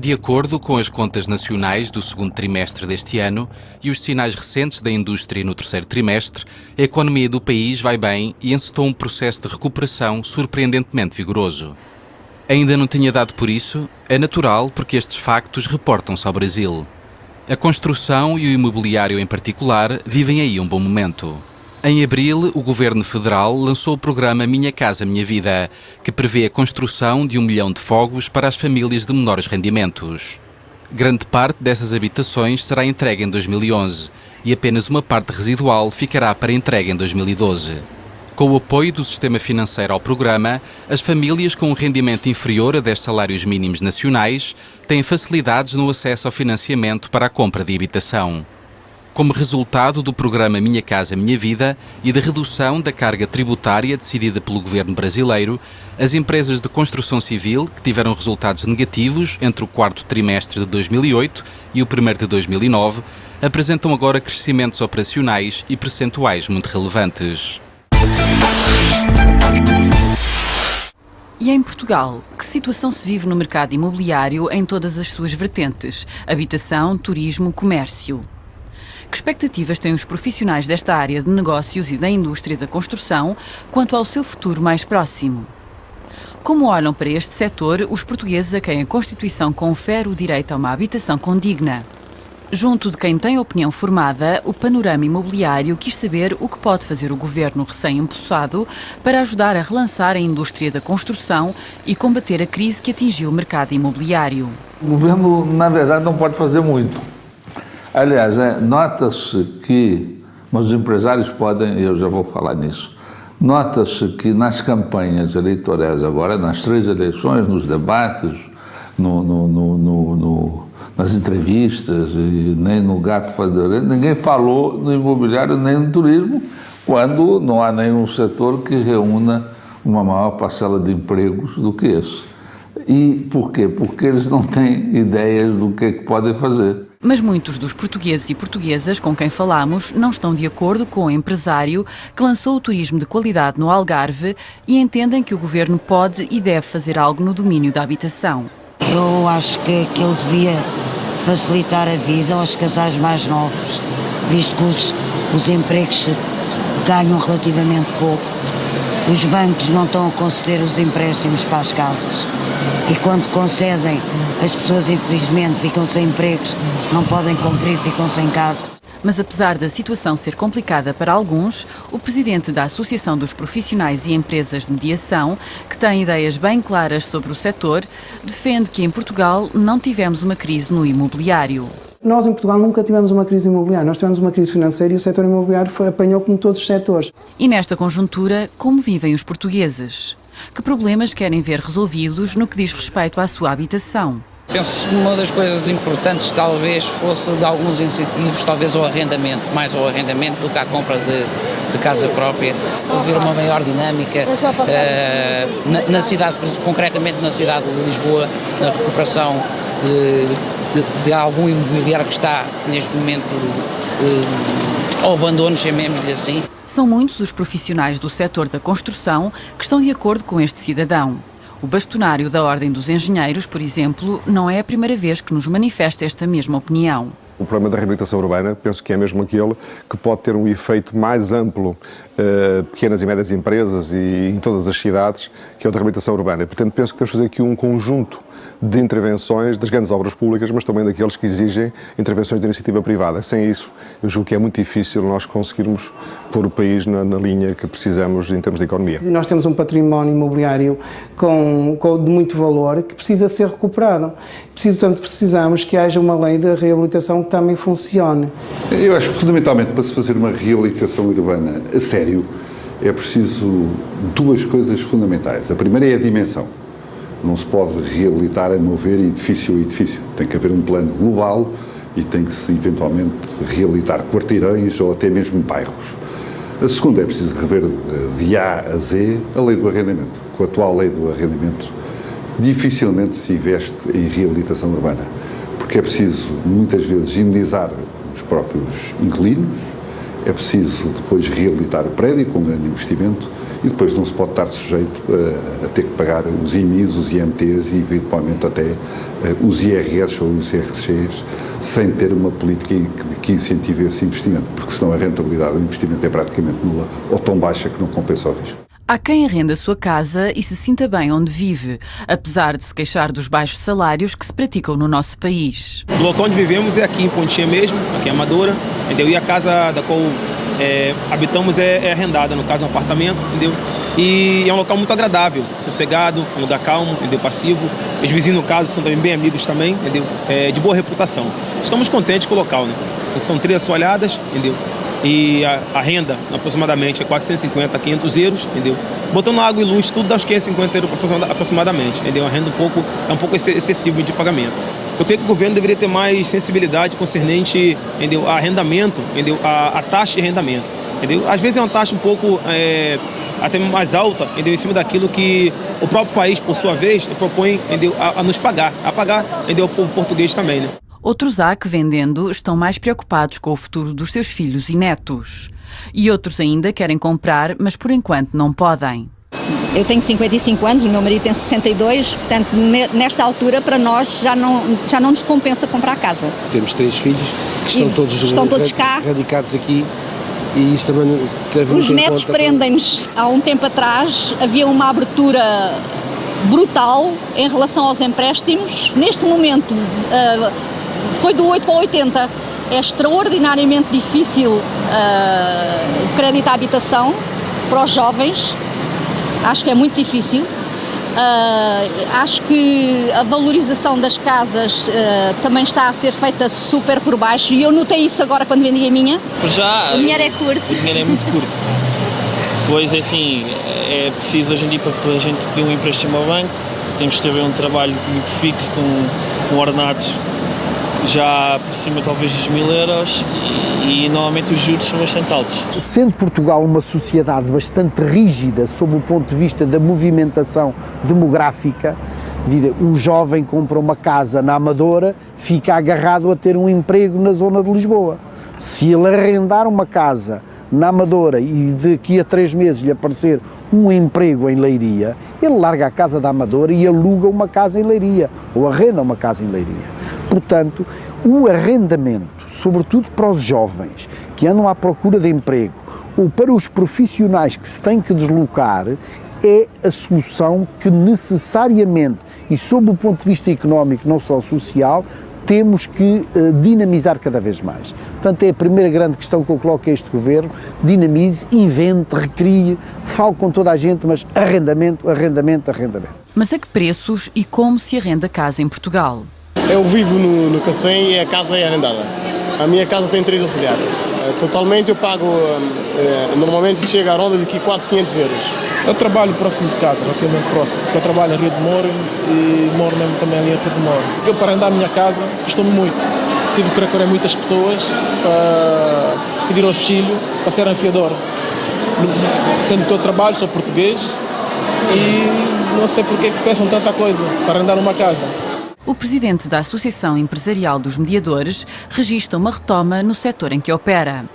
De acordo com as contas nacionais do segundo trimestre deste ano e os sinais recentes da indústria no terceiro trimestre, a economia do país vai bem e encetou um processo de recuperação surpreendentemente vigoroso. Ainda não tinha dado por isso? É natural, porque estes factos reportam-se ao Brasil. A construção e o imobiliário em particular vivem aí um bom momento. Em abril, o Governo Federal lançou o programa Minha Casa Minha Vida, que prevê a construção de 1 milhão de fogos para as famílias de menores rendimentos. Grande parte dessas habitações será entregue em 2011 e apenas uma parte residual ficará para entrega em 2012. Com o apoio do sistema financeiro ao programa, as famílias com um rendimento inferior a 10 salários mínimos nacionais têm facilidades no acesso ao financiamento para a compra de habitação. Como resultado do programa Minha Casa Minha Vida e da redução da carga tributária decidida pelo governo brasileiro, as empresas de construção civil, que tiveram resultados negativos entre o quarto trimestre de 2008 e o primeiro de 2009, apresentam agora crescimentos operacionais e percentuais muito relevantes. E em Portugal, que situação se vive no mercado imobiliário em todas as suas vertentes? Habitação, turismo, comércio. Que expectativas têm os profissionais desta área de negócios e da indústria da construção quanto ao seu futuro mais próximo? Como olham para este setor os portugueses a quem a Constituição confere o direito a uma habitação condigna? Junto de quem tem opinião formada, o Panorama Imobiliário quis saber o que pode fazer o governo recém-empossado para ajudar a relançar a indústria da construção e combater a crise que atingiu o mercado imobiliário. O governo, na verdade, não pode fazer muito. Aliás, nota-se que, mas os empresários podem, eu já vou falar nisso, nota-se que nas campanhas eleitorais agora, nas 3 eleições, nos debates, nas entrevistas, e nem no gato fazedor, ninguém falou no imobiliário nem no turismo, quando não há nenhum setor que reúna uma maior parcela de empregos do que esse. E por quê? Porque eles não têm ideias do que podem fazer. Mas muitos dos portugueses e portuguesas com quem falamos não estão de acordo com o empresário que lançou o turismo de qualidade no Algarve e entendem que o governo pode e deve fazer algo no domínio da habitação. Eu acho que ele devia facilitar a vida aos casais mais novos, visto que os empregos ganham relativamente pouco. Os bancos não estão a conceder os empréstimos para as casas e quando concedem, as pessoas infelizmente ficam sem empregos, não podem cumprir, ficam sem casa. Mas apesar da situação ser complicada para alguns, o presidente da Associação dos Profissionais e Empresas de Mediação, que tem ideias bem claras sobre o setor, defende que em Portugal não tivemos uma crise no imobiliário. Nós em Portugal nunca tivemos uma crise imobiliária, nós tivemos uma crise financeira e o setor imobiliário apanhou como todos os setores. E nesta conjuntura, como vivem os portugueses? Que problemas querem ver resolvidos no que diz respeito à sua habitação? Penso que uma das coisas importantes talvez fosse de alguns incentivos, talvez o arrendamento, mais ao arrendamento do que à compra de casa própria, haver uma maior dinâmica na cidade, concretamente na cidade de Lisboa, na recuperação de algum imobiliário que está neste momento ao abandono, chamemos-lhe assim. São muitos os profissionais do setor da construção que estão de acordo com este cidadão. O bastonário da Ordem dos Engenheiros, por exemplo, não é a primeira vez que nos manifesta esta mesma opinião. O problema da reabilitação urbana, penso que é mesmo aquele que pode ter um efeito mais amplo, pequenas e médias empresas e em todas as cidades, que é o da reabilitação urbana. E, portanto, penso que temos de fazer aqui um conjunto de intervenções das grandes obras públicas, mas também daqueles que exigem intervenções de iniciativa privada. Sem isso, eu julgo que é muito difícil nós conseguirmos pôr o país na linha que precisamos em termos de economia. Nós temos um património imobiliário de muito valor que precisa ser recuperado. Portanto, precisamos que haja uma lei de reabilitação que também funcione. Eu acho que, fundamentalmente, para se fazer uma reabilitação urbana a sério, é preciso 2 coisas fundamentais. A primeira é a dimensão. Não se pode reabilitar, a meu ver, edifício a edifício. Tem que haver um plano global e tem que se, eventualmente, reabilitar quarteirões ou até mesmo bairros. A segunda é preciso rever de A a Z a lei do arrendamento. Com a atual lei do arrendamento, dificilmente se investe em reabilitação urbana, porque é preciso, muitas vezes, indemnizar os próprios inquilinos, é preciso depois reabilitar o prédio com um grande investimento e depois não se pode estar sujeito a ter que pagar os IMIs, os IMTs e eventualmente até os IRS ou os IRCs sem ter uma política que incentive esse investimento, porque senão a rentabilidade do investimento é praticamente nula ou tão baixa que não compensa o risco. Há quem arrenda a sua casa e se sinta bem onde vive, apesar de se queixar dos baixos salários que se praticam no nosso país. O local onde vivemos é aqui em Pontinha mesmo, aqui em Amadora, entendeu? E a casa da qual habitamos é arrendada, no caso um apartamento, entendeu? E é um local muito agradável, sossegado, um lugar calmo, entendeu? Passivo. Os vizinhos, no caso, são também bem amigos também, entendeu? De boa reputação. Estamos contentes com o local, né? São 3 assoalhadas, entendeu? E a renda, aproximadamente, é 450 a 500 euros, entendeu? Botando água e luz, tudo dá uns 550 euros aproximadamente, entendeu? A renda é um pouco excessivo de pagamento. Eu creio que o governo deveria ter mais sensibilidade concernente, entendeu? A arrendamento, entendeu? A taxa de arrendamento, entendeu? Às vezes é uma taxa um pouco até mais alta, entendeu? Em cima daquilo que o próprio país, por sua vez, propõe, entendeu? A nos pagar, entendeu? O povo português também, né? Outros há que, vendendo, estão mais preocupados com o futuro dos seus filhos e netos. E outros ainda querem comprar, mas por enquanto não podem. Eu tenho 55 anos, o meu marido tem 62, portanto, nesta altura, para nós, já não nos compensa comprar casa. Temos 3 filhos que estão todos cá, radicados aqui, e isso também deve muito. Os netos prendem-nos. Há um tempo atrás havia uma abertura brutal em relação aos empréstimos. Neste momento, foi do 8 para o 80. É extraordinariamente difícil o crédito à habitação para os jovens. Acho que é muito difícil. Acho que a valorização das casas também está a ser feita super por baixo, e eu notei isso agora quando vendi a minha. Já, o dinheiro é curto. O dinheiro é muito curto. Pois é assim, é preciso hoje em dia para a gente pedir um empréstimo ao banco, temos que ter um trabalho muito fixo com ordenados já por cima talvez dos 1000 euros e normalmente os juros são bastante altos. Sendo Portugal uma sociedade bastante rígida sob o ponto de vista da movimentação demográfica, um jovem compra uma casa na Amadora, fica agarrado a ter um emprego na zona de Lisboa. Se ele arrendar uma casa na Amadora e daqui a 3 meses lhe aparecer um emprego em Leiria, ele larga a casa da Amadora e aluga uma casa em Leiria, ou arrenda uma casa em Leiria. Portanto, o arrendamento, sobretudo para os jovens que andam à procura de emprego, ou para os profissionais que se têm que deslocar, é a solução que necessariamente, e sob o ponto de vista económico, não só social, temos que dinamizar cada vez mais. Portanto, é a primeira grande questão que eu coloco a este Governo: dinamize, invente, recrie, fale com toda a gente, mas arrendamento. Mas a que preços e como se arrenda casa em Portugal? Eu vivo no Cacém e a casa é arrendada. A minha casa tem 3 auxiliares. Totalmente eu pago, normalmente chega à ronda de quase 500 euros. Eu trabalho próximo de casa, relativamente próximo, porque eu trabalho em Rio de Moro e moro mesmo também ali em Rio de Moro. Eu, para arrendar a minha casa, custou-me muito. Tive que recorrer a muitas pessoas para pedir auxílio para ser fiador. Sendo que eu trabalho, sou português e não sei porque que peçam tanta coisa para arrendar uma casa. O presidente da Associação Empresarial dos Mediadores registra uma retoma no setor em que opera.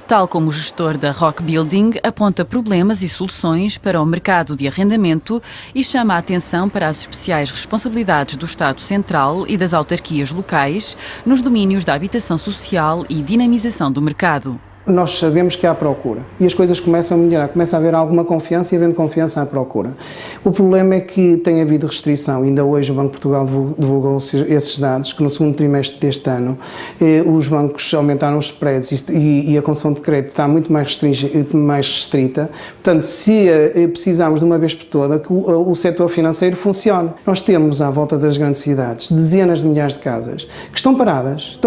Tal como o gestor da Rock Building, aponta problemas e soluções para o mercado de arrendamento e chama a atenção para as especiais responsabilidades do Estado Central e das autarquias locais nos domínios da habitação social e dinamização do mercado. Nós sabemos que há procura e as coisas começam a melhorar, começa a haver alguma confiança e havendo confiança há procura. O problema é que tem havido restrição, ainda hoje o Banco de Portugal divulgou esses dados, que no segundo trimestre deste ano os bancos aumentaram os spreads e a concessão de crédito está muito mais restrita. Portanto, se precisamos de uma vez por toda que o setor financeiro funcione. Nós temos à volta das grandes cidades dezenas de milhares de casas que estão paradas,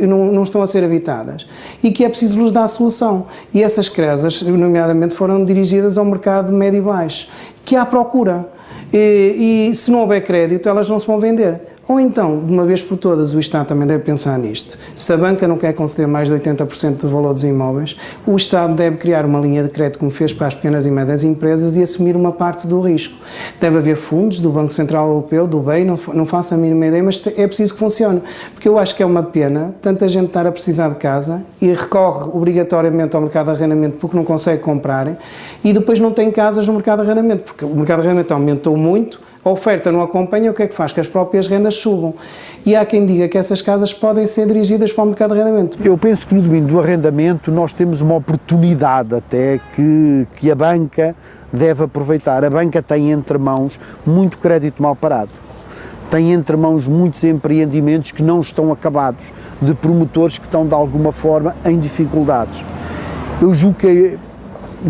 não estão a ser habitadas e que é preciso lhes dar solução. E essas casas, nomeadamente, foram dirigidas ao mercado médio e baixo, que há procura. E se não houver crédito, elas não se vão vender. Ou então, de uma vez por todas, o Estado também deve pensar nisto. Se a banca não quer conceder mais de 80% do valor dos imóveis, o Estado deve criar uma linha de crédito, como fez para as pequenas e médias empresas, e assumir uma parte do risco. Deve haver fundos do Banco Central Europeu, do BEI, não faço a mínima ideia, mas é preciso que funcione. Porque eu acho que é uma pena tanta gente estar a precisar de casa e recorre obrigatoriamente ao mercado de arrendamento porque não consegue comprar e depois não tem casas no mercado de arrendamento, porque o mercado de arrendamento aumentou muito, a oferta não acompanha, o que é que faz? Que as próprias rendas subam. E há quem diga que essas casas podem ser dirigidas para o mercado de arrendamento. Eu penso que no domínio do arrendamento nós temos uma oportunidade até que a banca deve aproveitar. A banca tem entre mãos muito crédito mal parado. Tem entre mãos muitos empreendimentos que não estão acabados, de promotores que estão de alguma forma em dificuldades. Eu julgo que,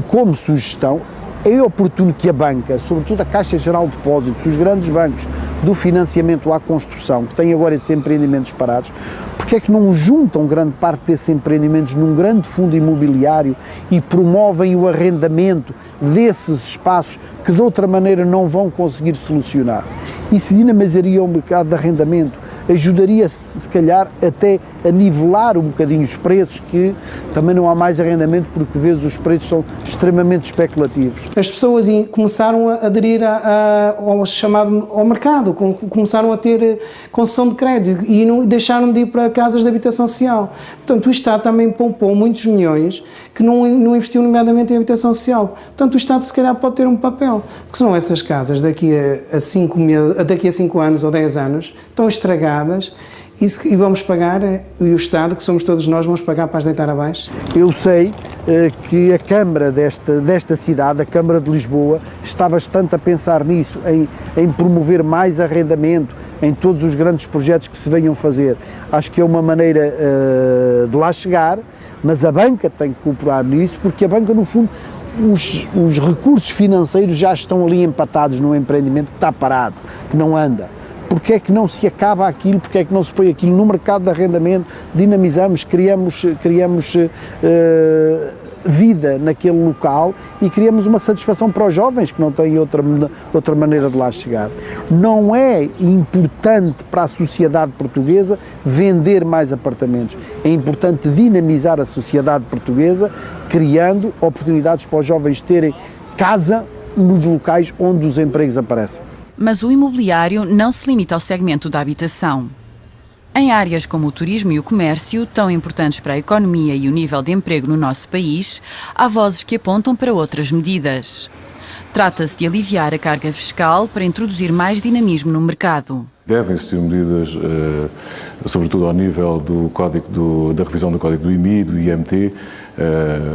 como sugestão, é oportuno que a banca, sobretudo a Caixa Geral de Depósitos, os grandes bancos do financiamento à construção, que têm agora esses empreendimentos parados, porque é que não juntam grande parte desses empreendimentos num grande fundo imobiliário e promovem o arrendamento desses espaços que de outra maneira não vão conseguir solucionar? Isso dinamizaria o mercado de arrendamento, ajudaria se calhar até a nivelar um bocadinho os preços, que também não há mais arrendamento porque por vezes os preços são extremamente especulativos. As pessoas começaram a aderir ao mercado, começaram a ter concessão de crédito e não deixaram de ir para casas de habitação social. Portanto, o Estado também poupou muitos milhões que não investiu nomeadamente em habitação social. Portanto, o Estado se calhar pode ter um papel, porque senão essas casas daqui a 5 anos ou 10 anos estão estragadas e vamos pagar, e o Estado, que somos todos nós, vamos pagar para as deitar abaixo? Eu sei que a Câmara desta cidade, a Câmara de Lisboa, está bastante a pensar nisso, em promover mais arrendamento, em todos os grandes projetos que se venham fazer. Acho que é uma maneira de lá chegar, mas a banca tem que cooperar nisso, porque a banca, no fundo, os recursos financeiros já estão ali empatados num empreendimento que está parado, que não anda. Porque é que não se acaba aquilo, porque é que não se põe aquilo no mercado de arrendamento, dinamizamos, criamos vida naquele local e criamos uma satisfação para os jovens que não têm outra maneira de lá chegar. Não é importante para a sociedade portuguesa vender mais apartamentos, é importante dinamizar a sociedade portuguesa, criando oportunidades para os jovens terem casa nos locais onde os empregos aparecem. Mas o imobiliário não se limita ao segmento da habitação. Em áreas como o turismo e o comércio, tão importantes para a economia e o nível de emprego no nosso país, há vozes que apontam para outras medidas. Trata-se de aliviar a carga fiscal para introduzir mais dinamismo no mercado. Devem existir medidas, sobretudo ao nível da revisão do Código do IMI, do IMT,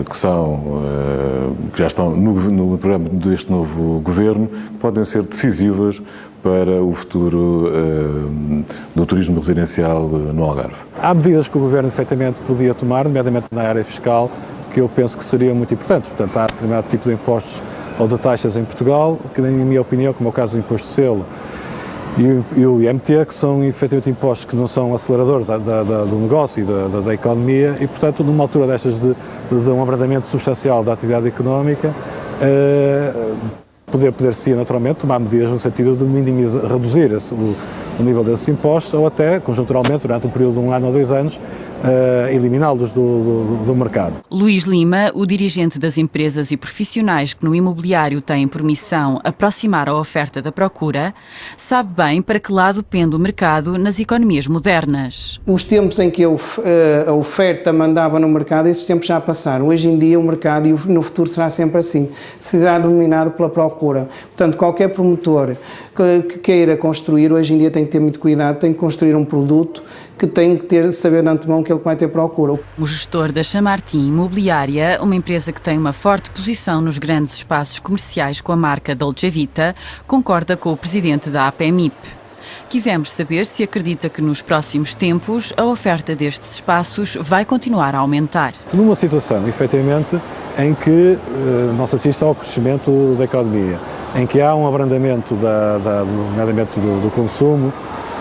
que já estão no programa deste novo governo, que podem ser decisivas para o futuro do turismo residencial no Algarve. Há medidas que o governo efetivamente podia tomar, nomeadamente na área fiscal, que eu penso que seriam muito importantes. Portanto, há determinado tipo de impostos ou de taxas em Portugal, que, na minha opinião, como é o caso do imposto de selo e o IMT, que são efetivamente impostos que não são aceleradores do negócio e da economia e, portanto, numa altura destas de um abrandamento substancial da atividade económica, poder-se naturalmente tomar medidas no sentido de reduzir o nível desses impostos ou até, conjunturalmente, durante um período de 1 ano ou 2 anos, eliminá-los do mercado. Luís Lima, o dirigente das empresas e profissionais que no imobiliário têm por missão aproximar a oferta da procura, sabe bem para que lado pende o mercado nas economias modernas. Os tempos em que a oferta mandava no mercado, esses tempos já passaram. Hoje em dia o mercado, e no futuro será sempre assim, será dominado pela procura. Portanto, qualquer promotor que queira construir, hoje em dia tem que ter muito cuidado, tem que construir um produto que tem que saber de antemão que ele vai ter procura. O gestor da Chamartin Imobiliária, uma empresa que tem uma forte posição nos grandes espaços comerciais com a marca Dolce Vita, concorda com o presidente da APMIP. Quisemos saber se acredita que nos próximos tempos a oferta destes espaços vai continuar a aumentar. Numa situação, efetivamente, em que não se assiste ao crescimento da economia, em que há um abrandamento nomeadamente do consumo,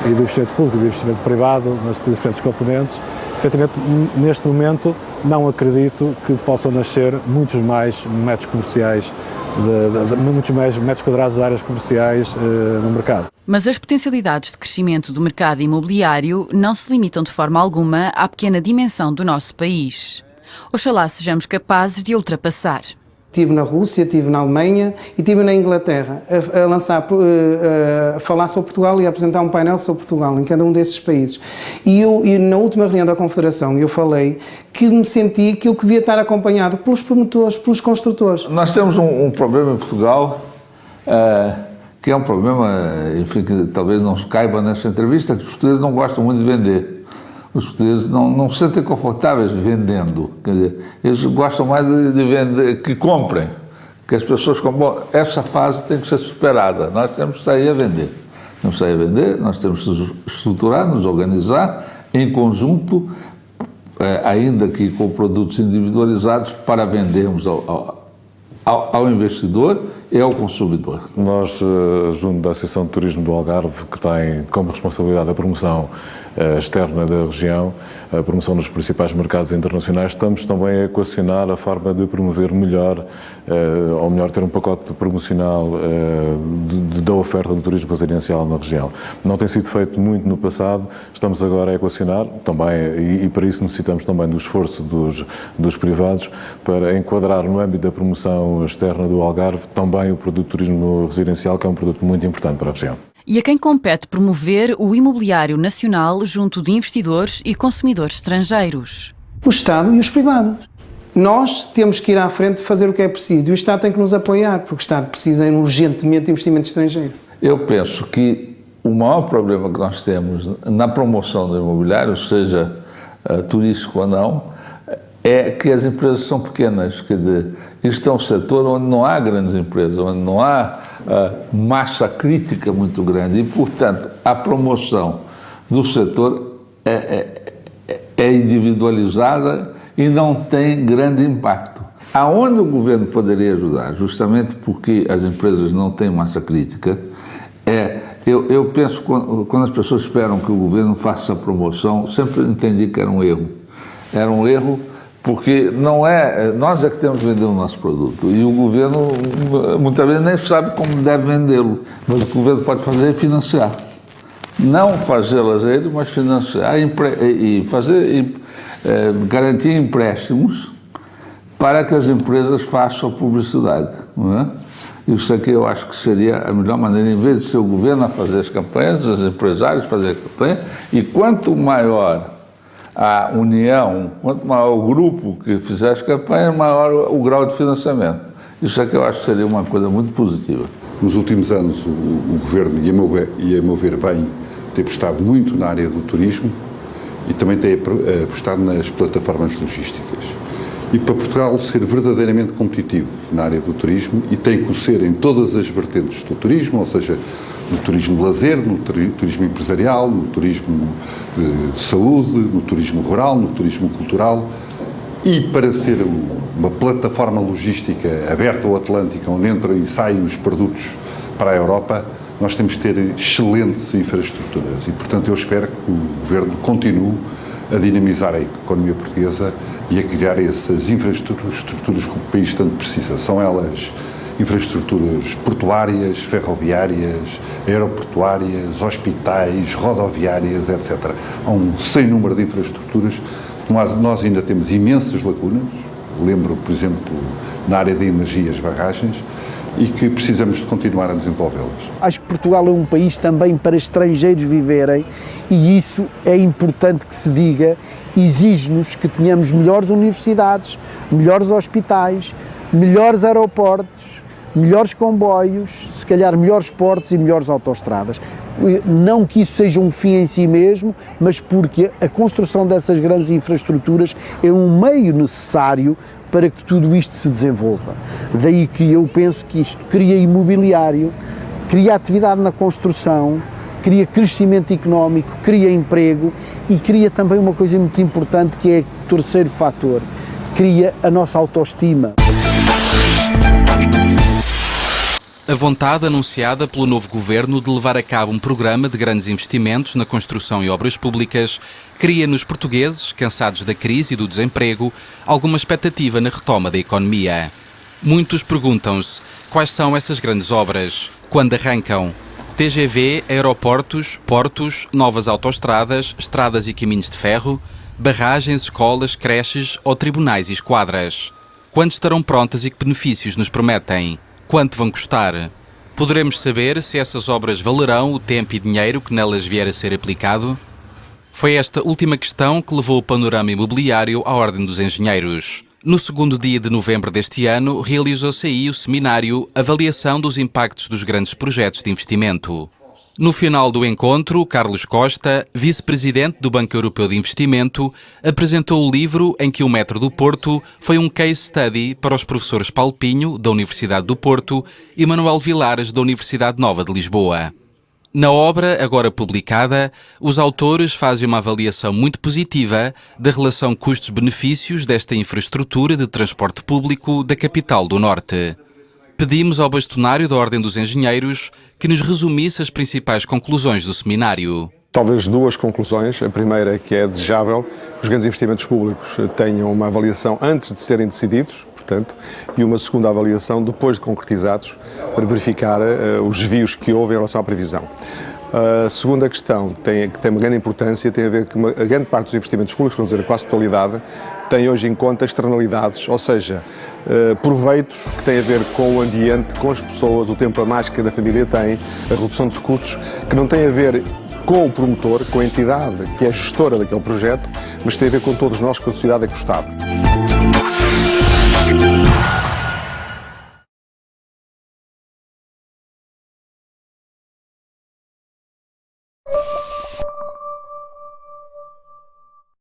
e do investimento público e do investimento privado nas diferentes componentes, efetivamente, neste momento, não acredito que possam nascer muitos mais metros comerciais, muitos mais metros quadrados de áreas comerciais no mercado. Mas as potencialidades de crescimento do mercado imobiliário não se limitam de forma alguma à pequena dimensão do nosso país. Oxalá sejamos capazes de ultrapassar. Estive na Rússia, estive na Alemanha e estive na Inglaterra a falar sobre Portugal e a apresentar um painel sobre Portugal em cada um desses países. E na última reunião da Confederação eu falei que me senti que eu devia estar acompanhado pelos promotores, pelos construtores. Nós temos um problema em Portugal, que é um problema, enfim, que talvez não caiba nessa entrevista, que os portugueses não gostam muito de vender. Os portugueses não se sentem confortáveis vendendo, quer dizer, eles gostam mais de vender, que comprem, que as pessoas comprem. Bom, essa fase tem que ser superada, nós temos que sair a vender. Temos que sair a vender, nós temos que nos estruturar, nos organizar em conjunto, ainda que com produtos individualizados, para vendermos ao investidor e ao consumidor. Nós, junto da Associação de Turismo do Algarve, que tem como responsabilidade a promoção externa da região, a promoção nos principais mercados internacionais, estamos também a equacionar a forma de promover melhor, ou melhor, ter um pacote promocional da oferta do turismo residencial na região. Não tem sido feito muito no passado, estamos agora a equacionar também, e para isso necessitamos também do esforço dos privados, para enquadrar no âmbito da promoção externa do Algarve também o produto de turismo residencial, que é um produto muito importante para a região. E a quem compete promover o imobiliário nacional junto de investidores e consumidores estrangeiros? O Estado e os privados. Nós temos que ir à frente e fazer o que é preciso. E o Estado tem que nos apoiar, porque o Estado precisa urgentemente de investimento estrangeiro. Eu penso que o maior problema que nós temos na promoção do imobiliário, seja turístico ou não, é que as empresas são pequenas. Quer dizer, isto é um setor onde não há grandes empresas, onde não há massa crítica muito grande e, portanto, a promoção do setor é individualizada e não tem grande impacto. Aonde o governo poderia ajudar, justamente porque as empresas não têm massa crítica, eu penso, quando as pessoas esperam que o governo faça a promoção, sempre entendi que era um erro. Era um erro porque não nós é que temos que vender o nosso produto e o governo muitas vezes nem sabe como deve vendê-lo, mas o que o governo pode fazer é financiar. Não fazê-las ele, mas financiar e garantir empréstimos para que as empresas façam publicidade, não é? Isso aqui eu acho que seria a melhor maneira, em vez de ser o governo a fazer as campanhas, os empresários fazer a campanha, e quanto maior a união, quanto maior o grupo que fizer as campanhas, maior o grau de financiamento. Isso é que eu acho que seria uma coisa muito positiva. Nos últimos anos, o Governo, e a meu ver bem, tem apostado muito na área do turismo e também tem apostado nas plataformas logísticas. E para Portugal ser verdadeiramente competitivo na área do turismo, e tem que o ser em todas as vertentes do turismo, ou seja, no turismo de lazer, no turismo empresarial, no turismo de saúde, no turismo rural, no turismo cultural, e para ser uma plataforma logística aberta ao Atlântico, onde entram e saem os produtos para a Europa, nós temos que ter excelentes infraestruturas e, portanto, eu espero que o Governo continue a dinamizar a economia portuguesa e a criar essas infraestruturas que o país tanto precisa. São elas infraestruturas portuárias, ferroviárias, aeroportuárias, hospitais, rodoviárias, etc. Há um sem número de infraestruturas. Nós ainda temos imensas lacunas, lembro, por exemplo, na área de energia, as barragens, e que precisamos de continuar a desenvolvê-las. Acho que Portugal é um país também para estrangeiros viverem e isso é importante que se diga, exige-nos que tenhamos melhores universidades, melhores hospitais, melhores aeroportos, melhores comboios, se calhar melhores portos e melhores autoestradas. Não que isso seja um fim em si mesmo, mas porque a construção dessas grandes infraestruturas é um meio necessário para que tudo isto se desenvolva. Daí que eu penso que isto cria imobiliário, cria atividade na construção, cria crescimento económico, cria emprego e cria também uma coisa muito importante que é o terceiro fator, cria a nossa autoestima. A vontade anunciada pelo novo governo de levar a cabo um programa de grandes investimentos na construção e obras públicas cria nos portugueses, cansados da crise e do desemprego, alguma expectativa na retoma da economia. Muitos perguntam-se quais são essas grandes obras, quando arrancam. TGV, aeroportos, portos, novas autoestradas, estradas e caminhos de ferro, barragens, escolas, creches ou tribunais e esquadras. Quando estarão prontas e que benefícios nos prometem? Quanto vão custar? Poderemos saber se essas obras valerão o tempo e dinheiro que nelas vier a ser aplicado? Foi esta última questão que levou o panorama imobiliário à Ordem dos Engenheiros. No segundo dia de novembro deste ano, realizou-se aí o seminário Avaliação dos Impactos dos Grandes Projetos de Investimento. No final do encontro, Carlos Costa, vice-presidente do Banco Europeu de Investimento, apresentou o livro em que o Metro do Porto foi um case study para os professores Paulo Pinho, da Universidade do Porto, e Manuel Vilares, da Universidade Nova de Lisboa. Na obra, agora publicada, os autores fazem uma avaliação muito positiva da relação custos-benefícios desta infraestrutura de transporte público da capital do Norte. Pedimos ao bastonário da Ordem dos Engenheiros que nos resumisse as principais conclusões do seminário. Talvez duas conclusões. A primeira é que é desejável que os grandes investimentos públicos tenham uma avaliação antes de serem decididos, portanto, e uma segunda avaliação depois de concretizados, para verificar os desvios que houve em relação à previsão. A segunda questão que tem uma grande importância, tem a ver com a grande parte dos investimentos públicos, vamos dizer quase a totalidade, tem hoje em conta externalidades, ou seja, proveitos que têm a ver com o ambiente, com as pessoas, o tempo a mais que cada família tem, a redução de custos, que não tem a ver com o promotor, com a entidade que é gestora daquele projeto, mas tem a ver com todos nós, com a sociedade e com o Estado.